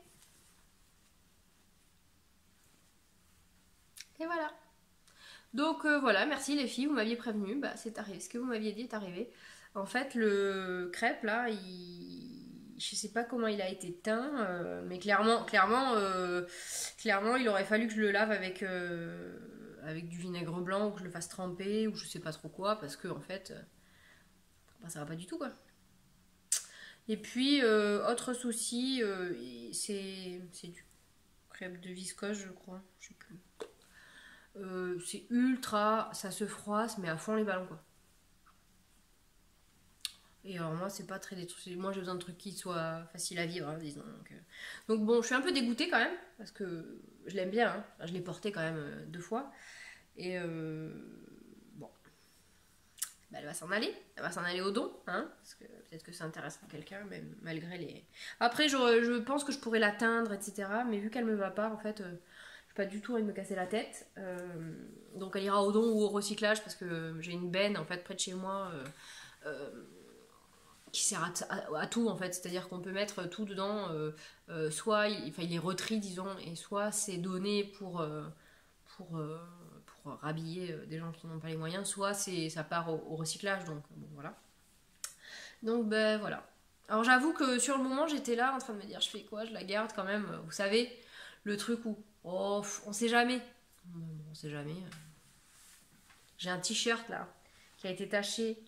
Et voilà. Donc voilà, merci les filles, vous m'aviez prévenu, bah c'est arrivé, ce que vous m'aviez dit est arrivé. En fait, le crêpe là, je sais pas comment il a été teint, mais clairement, il aurait fallu que je le lave avec du vinaigre blanc ou que je le fasse tremper ou je sais pas trop quoi, parce que en fait, ça va pas du tout quoi. Et puis, autre souci, c'est du crêpe de viscose, je crois, je sais plus. C'est ultra, ça se froisse mais à fond les ballons quoi. Et alors moi c'est pas très des trucs, moi j'ai besoin de trucs qui soient faciles à vivre, hein, disons. Donc bon, je suis un peu dégoûtée quand même parce que je l'aime bien, hein. Enfin, je l'ai porté quand même 2 fois et bon, bah, elle va s'en aller au don, hein, parce que peut-être que ça intéressera quelqu'un même malgré les. Après je pense que je pourrais l'atteindre etc. Mais vu qu'elle me va pas en fait. Pas du tout envie de me casser la tête, donc elle ira au don ou au recyclage parce que j'ai une benne en fait près de chez moi qui sert à tout en fait, c'est à dire qu'on peut mettre tout dedans, soit il est retri disons, et soit c'est donné pour rhabiller des gens qui n'ont pas les moyens, soit ça part au recyclage, donc bon voilà. Donc ben voilà. Alors j'avoue que sur le moment j'étais là en train de me dire je fais quoi, je la garde quand même, vous savez, le truc où oh, on sait jamais. On sait jamais. J'ai un t-shirt là qui a été taché.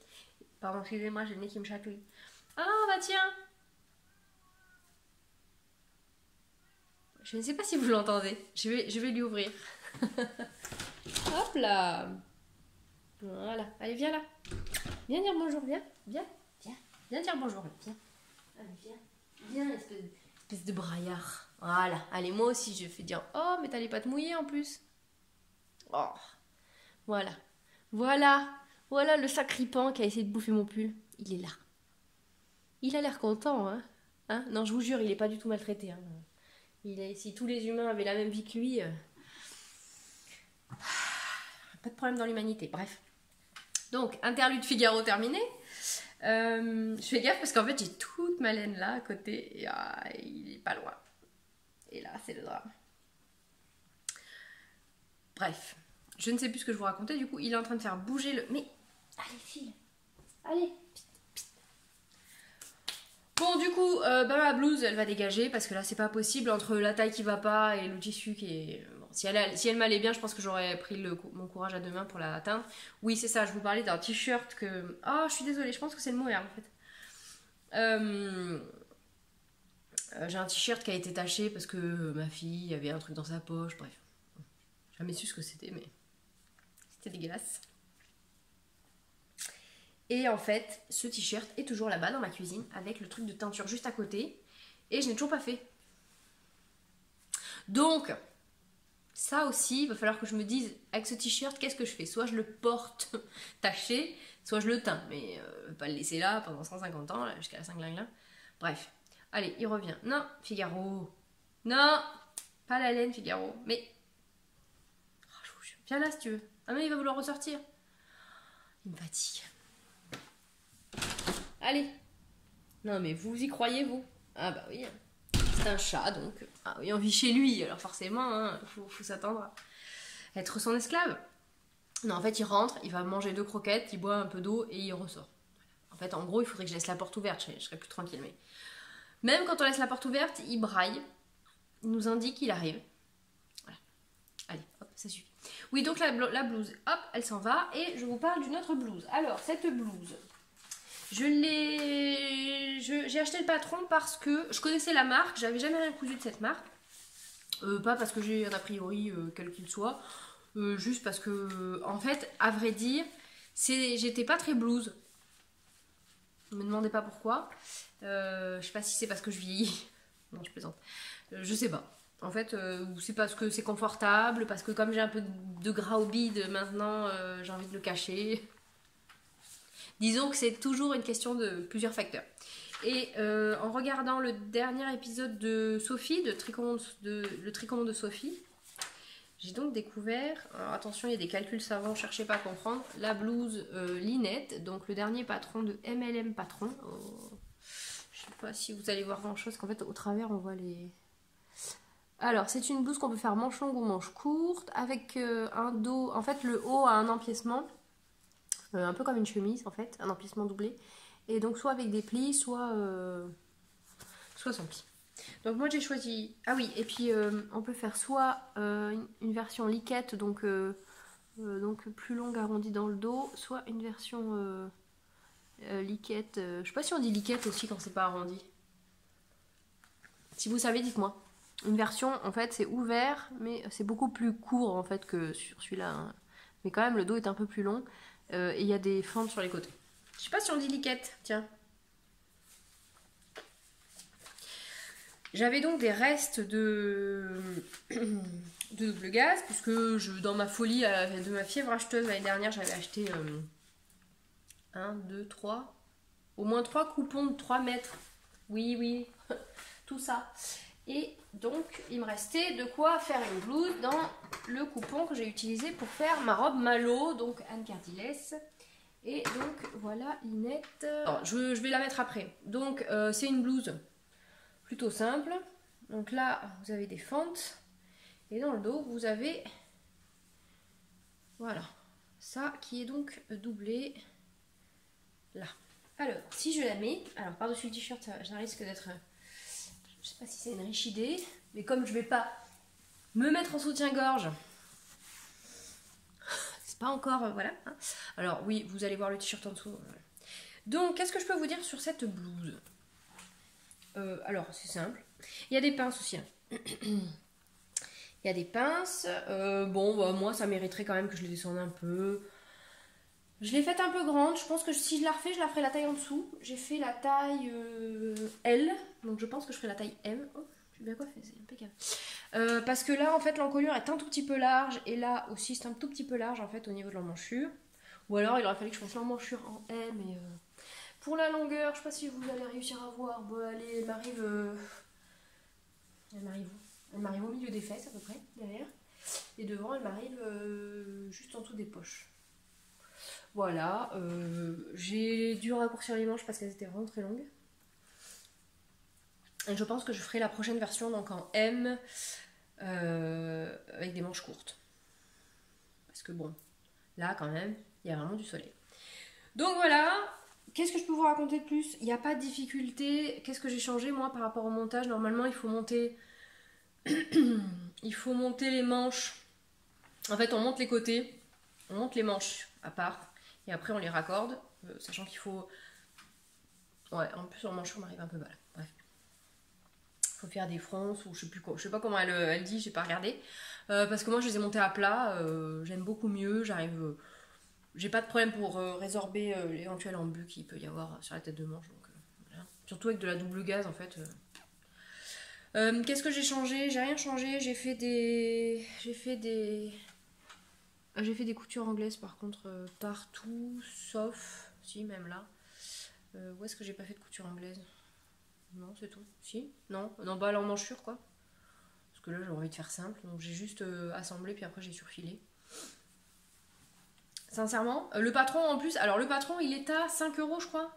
Pardon, excusez-moi, j'ai le nez qui me chatouille. Ah bah tiens. Je ne sais pas si vous l'entendez. Je vais lui ouvrir. Hop là. Voilà. Allez, viens là. Viens dire bonjour, viens. Viens dire bonjour. Viens. Allez, viens, espèce de braillard. Voilà, allez, moi aussi je fais dire oh, mais t'as les pattes mouillées en plus. Oh, voilà le sacripant qui a essayé de bouffer mon pull. Il est là. Il a l'air content, hein. Non, je vous jure, il est pas du tout maltraité. Hein. Si tous les humains avaient la même vie que lui, pas de problème dans l'humanité. Bref. Donc, interlude Figaro terminé. Je fais gaffe parce qu'en fait, j'ai toute ma laine là à côté et il est pas loin. Et là, c'est le drame. Bref, je ne sais plus ce que je vous racontais. Du coup, il est en train de faire bouger le... Mais, allez, file. Allez. Bon, du coup, ma blouse, elle va dégager parce que là, c'est pas possible entre la taille qui va pas et le tissu qui est... Bon, si elle m'allait bien, je pense que j'aurais pris mon courage à 2 mains pour la atteindre. Oui, c'est ça, je vous parlais d'un t-shirt que... Oh, je suis désolée, je pense que c'est le mohair, en fait. J'ai un t-shirt qui a été taché parce que ma fille avait un truc dans sa poche, bref. J'ai jamais su ce que c'était, mais c'était dégueulasse. Et en fait, ce t-shirt est toujours là-bas dans ma cuisine avec le truc de teinture juste à côté et je n'ai toujours pas fait. Donc, ça aussi, il va falloir que je me dise avec ce t-shirt, qu'est-ce que je fais? Soit je le porte taché, soit je le teins, mais pas le laisser là pendant 150 ans, jusqu'à la Saint-Glinglin. Bref. Allez, il revient. Non, Figaro. Non. Pas la laine, Figaro. Mais... Oh, je vous jure. Viens là si tu veux. Ah mais il va vouloir ressortir. Il me fatigue. Allez. Non mais vous y croyez vous? Ah bah oui. C'est un chat donc. Ah oui, on vit chez lui. Alors forcément, hein, faut s'attendre à être son esclave. Non, en fait, il rentre, il va manger 2 croquettes, il boit un peu d'eau et il ressort. En fait, en gros, il faudrait que je laisse la porte ouverte, je serais plus tranquille. Mais même quand on laisse la porte ouverte, il braille. Il nous indique qu'il arrive. Voilà. Allez, hop, ça suffit. Oui, donc la blouse, hop, elle s'en va. Et je vous parle d'une autre blouse. Alors, cette blouse, j'ai acheté le patron parce que je connaissais la marque. J'avais jamais rien cousu de cette marque. Pas parce que j'ai un a priori, quel qu'il soit. Juste parce que, en fait, à vrai dire, j'étais pas très blouse. Ne me demandez pas pourquoi. Je sais pas si c'est parce que je vieillis. Non, je plaisante. Je sais pas. En fait, c'est parce que c'est confortable, parce que comme j'ai un peu de gras au bide maintenant, j'ai envie de le cacher. Disons que c'est toujours une question de plusieurs facteurs. Et en regardant le dernier épisode de Sophie, le tricommande de Sophie, j'ai donc découvert, alors attention il y a des calculs savants, cherchez pas à comprendre, la blouse Linette, donc le dernier patron de MLM Patron. Je sais pas si vous allez voir grand chose, qu'en fait au travers on voit les... Alors c'est une blouse qu'on peut faire manche longue ou manche courte, avec un dos, en fait le haut a un empiècement, un peu comme une chemise en fait, un empiècement doublé, et donc soit avec des plis, soit sans plis. Donc moi j'ai choisi... Ah oui, et puis on peut faire soit une version liquette, donc plus longue arrondie dans le dos, soit une version liquette... je sais pas si on dit liquette aussi quand c'est pas arrondi. Si vous savez, dites-moi. Une version, en fait, c'est ouvert, mais c'est beaucoup plus court en fait que sur celui-là. Hein. Mais quand même, le dos est un peu plus long. Et il y a des fentes sur les côtés. Je sais pas si on dit liquette, tiens. J'avais donc des restes de double gaz, puisque dans ma folie de ma fièvre acheteuse l'année dernière, j'avais acheté 1, 2, 3, au moins 3 coupons de 3 mètres. Oui, oui, tout ça. Et donc, il me restait de quoi faire une blouse dans le coupon que j'ai utilisé pour faire ma robe Malo, donc Anne Cardilès. Et donc, voilà, Linette. Alors, je vais la mettre après. Donc, c'est une blouse plutôt simple. Donc là, vous avez des fentes. Et dans le dos, vous avez... Voilà. Ça qui est donc doublé là. Alors, si je la mets... Alors, par-dessus le t-shirt, ça risque d'être... Je sais pas si c'est une riche idée. Mais comme je vais pas me mettre en soutien-gorge... C'est pas encore... voilà. Hein. Alors, oui, vous allez voir le t-shirt en dessous. Donc, qu'est-ce que je peux vous dire sur cette blouse? Alors, c'est simple. Il y a des pinces aussi. Hein. Il y a des pinces. Bon, bah, moi, ça mériterait quand même que je les descende un peu. Je l'ai faite un peu grande. Je pense que si je la refais, je la ferai la taille en dessous. J'ai fait la taille L. Donc, je pense que je ferai la taille M. Oh, je suis bien coiffée, c'est impeccable. Parce que là, en fait, l'encolure est un tout petit peu large. Et là aussi, c'est un tout petit peu large, en fait, au niveau de l'emmanchure. Ou alors, il aurait fallu que je fasse l'emmanchure en M. Et, pour la longueur, je sais pas si vous allez réussir à voir. Bon, allez, elle m'arrive... Elle m'arrive au milieu des fesses à peu près, derrière. Et devant, elle m'arrive juste en dessous des poches. Voilà. J'ai dû raccourcir les manches parce qu'elles étaient vraiment très longues. Et je pense que je ferai la prochaine version donc en M avec des manches courtes. Parce que bon, là quand même, il y a vraiment du soleil. Donc voilà. Qu'est-ce que je peux vous raconter de plus? Il n'y a pas de difficulté. Qu'est-ce que j'ai changé moi par rapport au montage? Normalement, il faut monter les manches. En fait, on monte les côtés, on monte les manches à part, et après on les raccorde, sachant qu'il faut... Ouais, en plus, en manche, on m'arrive un peu mal. Bref. Il faut faire des fronces, ou je sais plus quoi. Je sais pas comment elle dit, j'ai pas regardé. Parce que moi, je les ai montées à plat. J'aime beaucoup mieux. J'arrive... j'ai pas de problème pour résorber l'éventuel embu qu'il peut y avoir sur la tête de manche. Donc, voilà. Surtout avec de la double gaz, en fait. Qu'est-ce que j'ai changé? J'ai rien changé. J'ai fait des coutures anglaises, par contre, partout, sauf... Si, même là. Où est-ce que j'ai pas fait de couture anglaise? Non, c'est tout. Si? Non, bah l'emmanchure, quoi. Parce que là j'ai envie de faire simple, donc j'ai juste assemblé puis après j'ai surfilé. Sincèrement, le patron en plus, alors le patron il est à 5 euros je crois.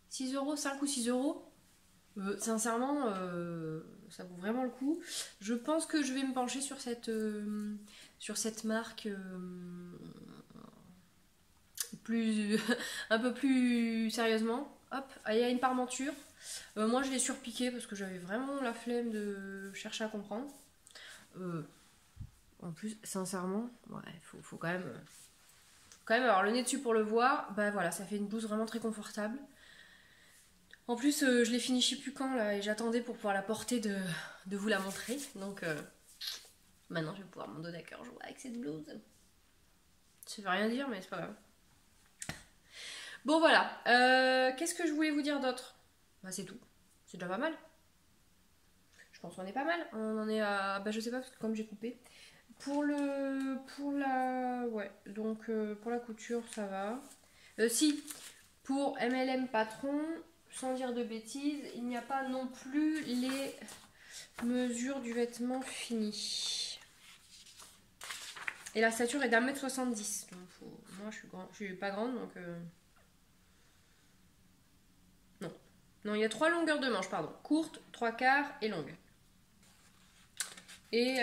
6 euros, 5 ou 6 euros. Sincèrement, ça vaut vraiment le coup. Je pense que je vais me pencher sur cette marque plus, un peu plus sérieusement. Hop, il y a une parmenture. Moi je l'ai surpiqué parce que j'avais vraiment la flemme de chercher à comprendre. En plus, sincèrement, ouais, faut quand même avoir le nez dessus pour le voir. Bah voilà, ça fait une blouse vraiment très confortable. En plus, je l'ai fini je sais plus quand là, et j'attendais pour pouvoir la porter de vous la montrer. Donc maintenant je vais pouvoir m'en donner à cœur joie avec cette blouse. Ça veut rien dire, mais c'est pas grave. Bon voilà, qu'est-ce que je voulais vous dire d'autre? Bah c'est tout, c'est déjà pas mal. Je pense qu'on est pas mal. On en est à, bah je sais pas parce que comme j'ai coupé. Pour la couture ça va. Si, pour MLM Patron, sans dire de bêtises, il n'y a pas non plus les mesures du vêtement fini. Et la stature est d'1m70. Donc moi je suis pas grande donc non, il y a 3 longueurs de manche, pardon. Courte, 3/4 et longue. Et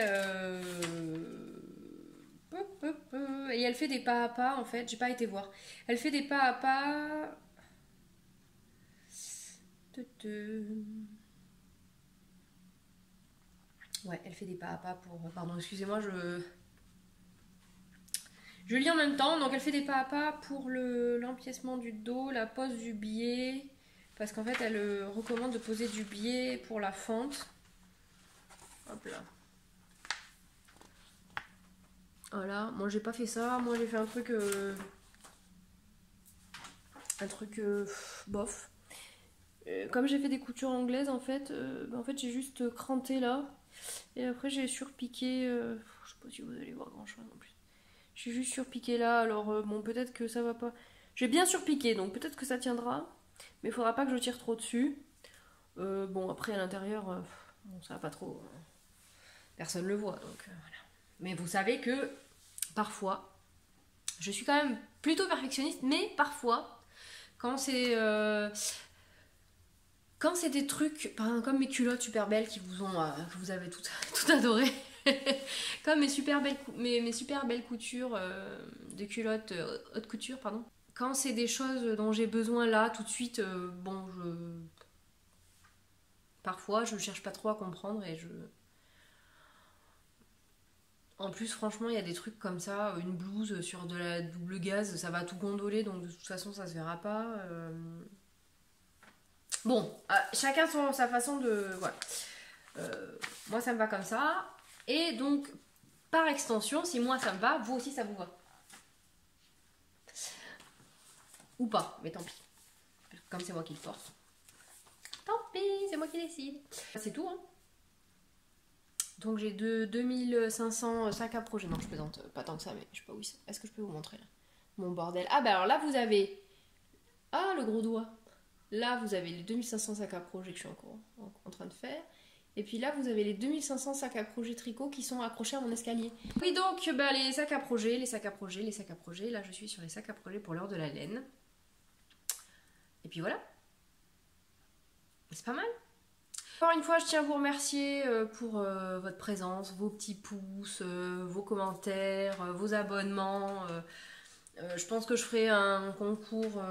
elle fait des pas à pas en fait, j'ai pas été voir. Elle fait des pas à pas. Ouais, elle fait des pas à pas pour. Pardon, excusez-moi, je lis en même temps. Donc elle fait des pas à pas pour l'empiècement du dos, la pose du biais. Parce qu'en fait, elle recommande de poser du biais pour la fente. Hop là. Voilà, moi j'ai pas fait ça, moi j'ai fait un truc bof. Comme j'ai fait des coutures anglaises en fait, j'ai juste cranté là et après j'ai surpiqué, je sais pas si vous allez voir grand chose non plus. J'ai juste surpiqué là, alors bon peut-être que ça va pas. J'ai bien surpiqué donc peut-être que ça tiendra, mais il faudra pas que je tire trop dessus. Bon après à l'intérieur, bon, ça va pas trop, personne le voit donc voilà. Mais vous savez que parfois, je suis quand même plutôt perfectionniste, mais parfois, quand c'est des trucs, comme mes culottes super belles que vous avez tout adoré, comme mes super belles coutures de culottes haute couture, pardon. Quand c'est des choses dont j'ai besoin là tout de suite, parfois je cherche pas trop à comprendre et En plus, franchement, il y a des trucs comme ça, une blouse sur de la double gaze, ça va tout gondoler, donc de toute façon, ça se verra pas. Bon, chacun sa façon de... Voilà. Moi, ça me va comme ça. Et donc, par extension, si moi ça me va, vous aussi ça vous va. Ou pas, mais tant pis. Comme c'est moi qui le porte. Tant pis, c'est moi qui décide. C'est tout, hein. Donc j'ai 2500 sacs à projet. Non, je plaisante pas tant que ça, mais je sais pas où ils sont. Est-ce que je peux vous montrer là mon bordel? Ah, bah alors là, vous avez. Ah, le gros doigt. Là, vous avez les 2500 sacs à projet que je suis encore en train de faire. Et puis là, vous avez les 2500 sacs à projet tricot qui sont accrochés à mon escalier. Oui, donc, bah, les sacs à projet, les sacs à projet, les sacs à projet. Là, je suis sur les sacs à projet pour l'heure de la laine. Et puis voilà. C'est pas mal. Encore une fois, je tiens à vous remercier pour votre présence, vos petits pouces, vos commentaires, vos abonnements. Je pense que je ferai un concours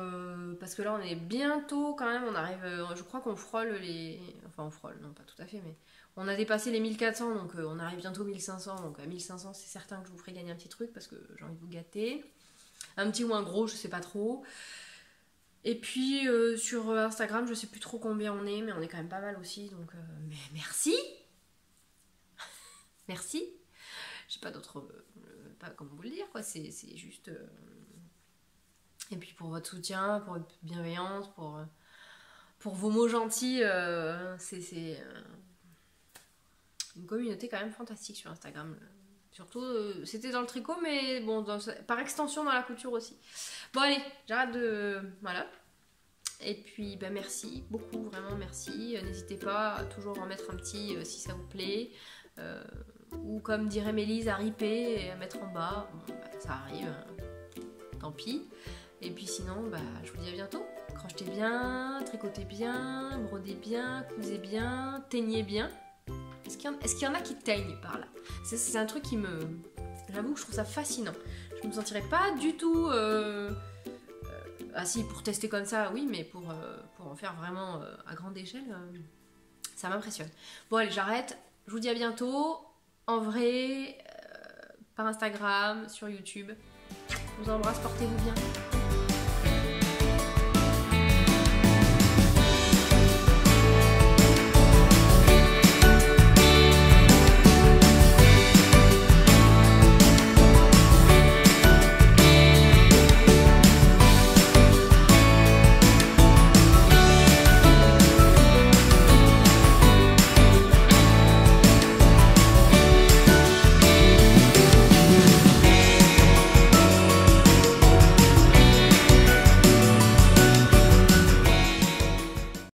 parce que là on est bientôt quand même, on arrive, je crois qu'on frôle les... Enfin on frôle, non pas tout à fait, mais on a dépassé les 1400 donc on arrive bientôt aux 1500. Donc à 1500 c'est certain que je vous ferai gagner un petit truc parce que j'ai envie de vous gâter. Un petit ou un gros, je sais pas trop. Et puis sur Instagram, je sais plus trop combien on est, mais on est quand même pas mal aussi, donc mais merci. Merci. Je sais pas d'autre, pas comment vous le dire, quoi. C'est juste. Et puis pour votre soutien, pour votre bienveillance, pour vos mots gentils, c'est une communauté quand même fantastique sur Instagram. Surtout, c'était dans le tricot, mais bon, par extension dans la couture aussi. Bon allez, j'arrête de... Voilà. Et puis bah, merci, beaucoup, vraiment merci. N'hésitez pas à toujours en mettre un petit si ça vous plaît. Ou comme dirait Mélise, à riper et à mettre en bas. Bon, bah, ça arrive, tant pis. Et puis sinon, bah, je vous dis à bientôt. Crochetez bien, tricotez bien, brodez bien, cousez bien, teignez bien. Est-ce qu'il y en a qui teignent par là? C'est un truc qui me... J'avoue que je trouve ça fascinant. Je me sentirais pas du tout... Ah si, pour tester comme ça, oui, mais pour en faire vraiment à grande échelle, ça m'impressionne. Bon allez, j'arrête. Je vous dis à bientôt. En vrai, par Instagram, sur YouTube. Je vous embrasse, portez-vous bien.